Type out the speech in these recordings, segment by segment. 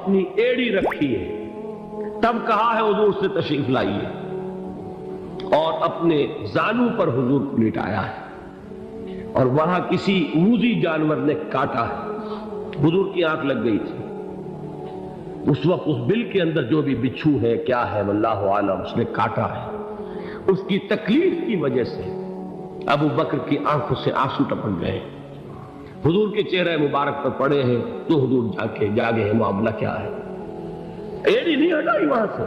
اپنی ایڑی رکھی ہے، تب کہا ہے حضور سے تشریف لائیے، اور اپنے زانو پر حضور کو لٹایا ہے، اور وہاں کسی موذی جانور نے کاٹا ہے، حضور کی آنکھ لگ گئی تھی۔ اس وقت اس بل کے اندر جو بھی بچھو ہے کیا ہے واللہ عالم، اس نے کاٹا ہے۔ اس کی تکلیف کی وجہ سے ابو بکر کی آنکھوں سے آنسو ٹپک گئے، حضور کے چہرے مبارک پر پڑے ہیں، تو حضور جاگے ہیں، معاملہ کیا ہے؟ ایڑی نہیں ہٹائی وہاں سے،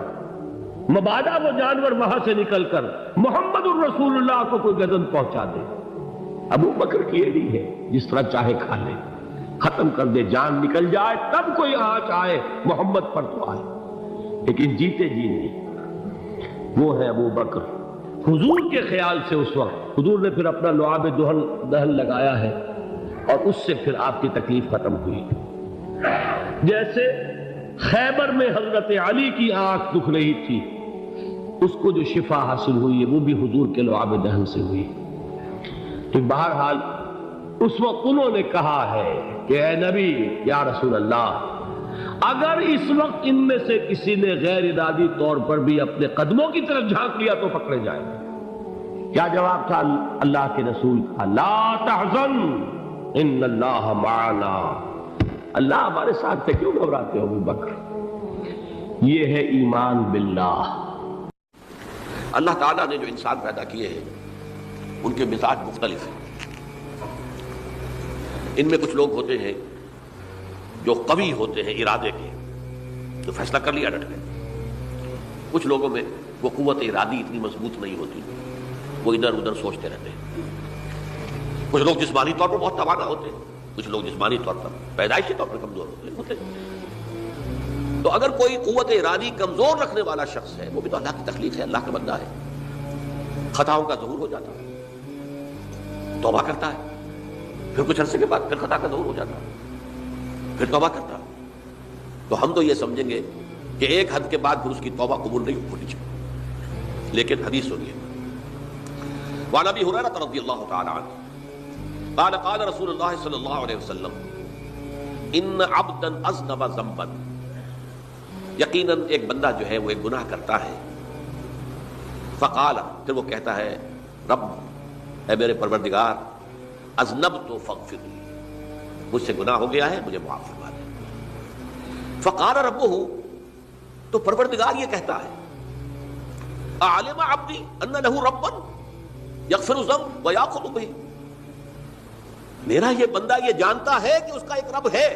مبادا وہ جانور وہاں سے نکل کر محمد الرسول اللہ کو کوئی گزن پہنچا دے۔ ابو بکر کی ایڑی ہے، جس طرح چاہے کھا لے، ختم کر دے، جان نکل جائے تب کوئی آنچ آئے محمد پر تو آئے، لیکن جیتے جی نہیں۔ وہ ہے ابو بکر۔ حضور کے خیال سے اس وقت حضور نے پھر اپنا لعاب دہن لگایا ہے، اور اس سے پھر آپ کی تکلیف ختم ہوئی۔ جیسے خیبر میں حضرت علی کی آنکھ دکھ رہی تھی، اس کو جو شفا حاصل ہوئی ہے وہ بھی حضور کے لعاب دہن سے ہوئی۔ تو بہرحال اس وقت انہوں نے کہا ہے کہ اے نبی یا رسول اللہ، اگر اس وقت ان میں سے کسی نے غیر ارادی طور پر بھی اپنے قدموں کی طرف جھانک لیا تو پکڑے جائیں گے۔ کیا جواب تھا اللہ کے رسول کا؟ لا تحزن ان اللہ معنا، اللہ ہمارے ساتھ ہے، کیوں گھبراتے ہو ابو بکر؟ یہ ہے ایمان باللہ۔ اللہ تعالیٰ نے جو انسان پیدا کیے ہیں ان کے مزاج مختلف ہیں۔ ان میں کچھ لوگ ہوتے ہیں جو قوی ہوتے ہیں ارادے کے، جو فیصلہ کر لیا ڈٹ گئے۔ کچھ لوگوں میں وہ قوت ارادی اتنی مضبوط نہیں ہوتی، وہ ادھر ادھر سوچتے رہتے ہیں۔ کچھ لوگ جسمانی طور پر بہت توانا ہوتے ہیں، کچھ لوگ جسمانی طور پر پیدائشی طور پر کمزور ہوتے ہیں۔ تو اگر کوئی قوت ارادی کمزور رکھنے والا شخص ہے، وہ بھی تو اللہ کی تخلیق ہے، اللہ کا بندہ ہے، خطاؤں کا ظہور ہو جاتا ہے، توبہ کرتا ہے، پھر کچھ عرصے کے بعد پھر خطا کا ظہور ہو جاتا ہے، پھر توبہ کرتا ہے۔ تو ہم تو یہ سمجھیں گے کہ ایک حد کے بعد پھر اس کی توبہ قبول نہیں ہونی چاہیے، لیکن حدیث سنیے۔ وعن ابی ہریرہ رضی اللہ تعالی عنہ قال قال رسول اللہ صلی اللہ علیہ وسلم ان عبدا اذنب ذنبا، یقیناً ایک بندہ جو ہے وہ ایک گناہ کرتا ہے، فقال، پھر وہ کہتا ہے رب، اے میرے پروردگار، اذنبت فاغفر لی، مجھ سے گناہ ہو گیا ہے، مجھے معاف فرما دے۔ فقال ربہ، تو پروردگار یہ کہتا ہے اعلم عبدی ان لہ ربا یغفر الذنب ویأخذ بہ، میرا یہ بندہ یہ جانتا ہے کہ اس کا ایک رب ہے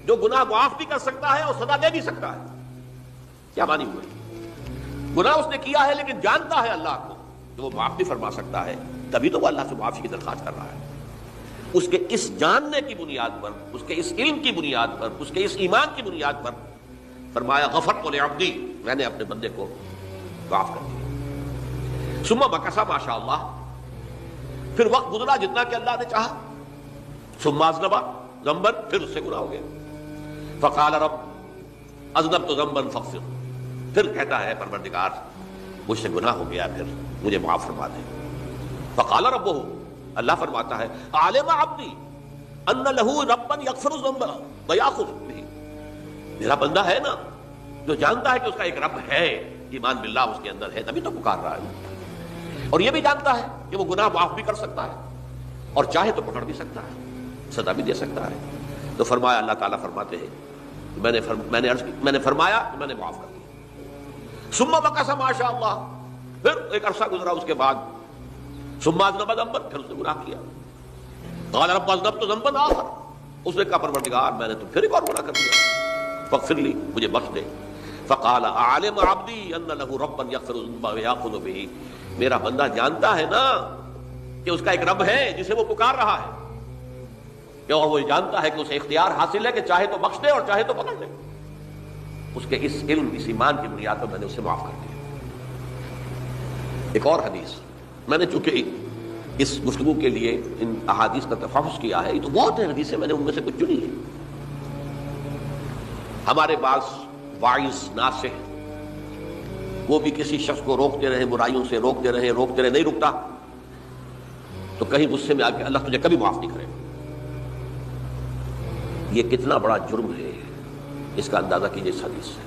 جو گناہ معاف بھی کر سکتا ہے اور سزا دے بھی سکتا ہے۔ کیا معنی ہوئی؟ گناہ اس نے کیا ہے لیکن جانتا ہے اللہ کو کہ وہ معاف بھی فرما سکتا ہے، تبھی تو وہ اللہ سے معافی کی درخواست کر رہا ہے۔ اس کے اس جاننے کی بنیاد پر، اس کے اس علم کی بنیاد پر، اس کے اس ایمان کی بنیاد پر فرمایا غفرت لعبدی، میں نے اپنے بندے کو معاف کر دیا۔ ثم مکث ما شاء اللہ، پھر وقت گزرا جتنا کہ اللہ نے چاہا۔ ثم اذنب ذنبا، پھر اس سے گناہ ہو گیا۔ فقال رب اذنبت ذنبا فاغفر، پھر کہتا ہے پروردگار مجھ سے گناہ ہو گیا، پھر مجھے معاف فرما دے۔ فقال ربہ، اللہ فرماتا ہے عالم عبدی ان لہ ربا یغفر الذنب ویأخذ بہ، میرا بندہ ہے نا جو جانتا ہے کہ اس کا ایک رب ہے، ایمان باللہ اس کے اندر ہے، تبھی تو پکار رہا ہے، اور یہ بھی جانتا ہے کہ وہ گناہ معاف بھی کر سکتا ہے اور چاہے تو پکڑ بھی سکتا ہے، سزا بھی دے سکتا ہے۔ تو فرمایا، اللہ تعالیٰ فرماتے ہیں میں نے فرمایا کہ میں نے معاف کر دیا۔ ثم مکث ما شاء اللہ، پھر ایک عرصہ گزرا اس کے بعد۔ ثم اذنب ذنبا، پھر اس نے گناہ کیا۔ قال رب اذنبت ذنبا آخر، اس نے کہا پروردگار میں نے تو پھر ایک اور گناہ کر دیا، فاغفر لی، مجھے بخش دے۔ فقال اعلم عبدی ان لہ ربا یغفر الذنب ویأخذ بہ، میرا بندہ جانتا ہے نا کہ اس کا ایک رب ہے جسے وہ پکار رہا ہے، اور وہ جانتا ہے کہ اسے اختیار حاصل ہے کہ چاہے تو بخش دے اور چاہے تو پکڑ لے۔ اس کے اس علم، اس ایمان کی بنیاد پر میں نے اسے معاف کر دیا۔ ایک اور حدیث، میں نے چونکہ اس گفتگو کے لیے ان احادیث کا تفحص کیا ہے، یہ تو بہت ہیں حدیثیں، میں نے ان میں سے کچھ چنی ہے۔ ہمارے بعض واعظ ناصح وہ بھی کسی شخص کو روکتے رہے، برائیوں سے روکتے رہے، نہیں رکتا تو کہیں غصے میں آ کے اللہ تجھے کبھی معاف نہیں کرے گا۔ یہ کتنا بڑا جرم ہے اس کا اندازہ کیجئے اس حدیث سے.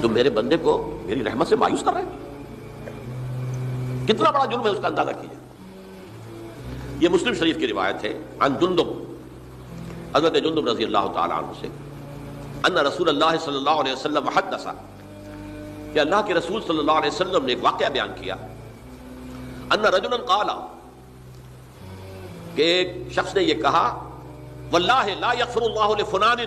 تم میرے بندے کو میری رحمت سے مایوس کر رہے ہیں. کتنا بڑا جرم ہے اس کا اندازہ کیجئے. یہ مسلم شریف کی روایت ہے عن جندب، حضرت جندب رضی اللہ تعالی عنہ سے، ان رسول اللہ صلی اللہ علیہ وسلم حدث، کہ اللہ کے رسول صلی اللہ علیہ وسلم نے ایک واقعہ بیان کیا، ان رجلا قال، کہ ایک شخص نے یہ کہا، واللہ لا یغفر اللہ لفلان